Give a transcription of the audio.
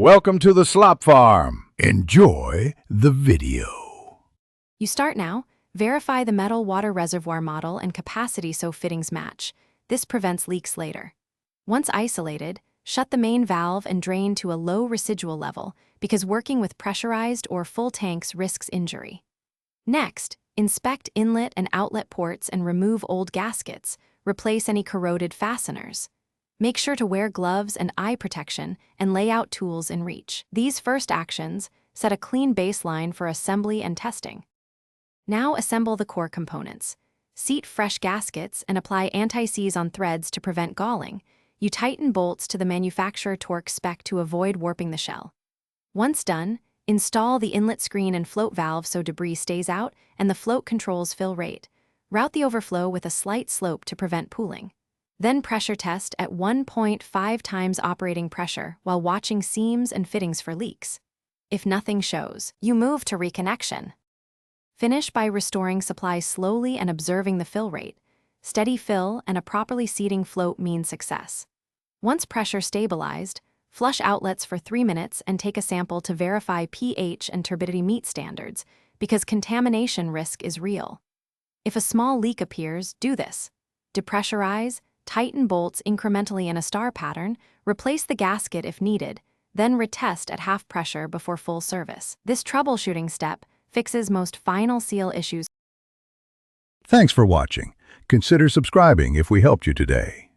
Welcome to the slop farm. Enjoy the video. You start now. Verify the metal water reservoir model and capacity so fittings match. This prevents leaks later. Once isolated, shut the main valve and drain to a low residual level because working with pressurized or full tanks risks injury. Next, inspect inlet and outlet ports and remove old gaskets. Replace any corroded fasteners. Make sure to wear gloves and eye protection and lay out tools in reach. These first actions set a clean baseline for assembly and testing. Now assemble the core components. Seat fresh gaskets and apply anti-seize on threads to prevent galling. You tighten bolts to the manufacturer torque spec to avoid warping the shell. Once done, install the inlet screen and float valve so debris stays out and the float controls fill rate. Route the overflow with a slight slope to prevent pooling. Then pressure test at 1.5 times operating pressure while watching seams and fittings for leaks. If nothing shows, you move to reconnection. Finish by restoring supply slowly and observing the fill rate. Steady fill and a properly seating float mean success. Once pressure stabilized, flush outlets for 3 minutes and take a sample to verify pH and turbidity meet standards because contamination risk is real. If a small leak appears, do this. Depressurize, tighten bolts incrementally in a star pattern, replace the gasket if needed, then retest at half pressure before full service. This troubleshooting step fixes most final seal issues. Thanks for watching. Consider subscribing if we helped you today.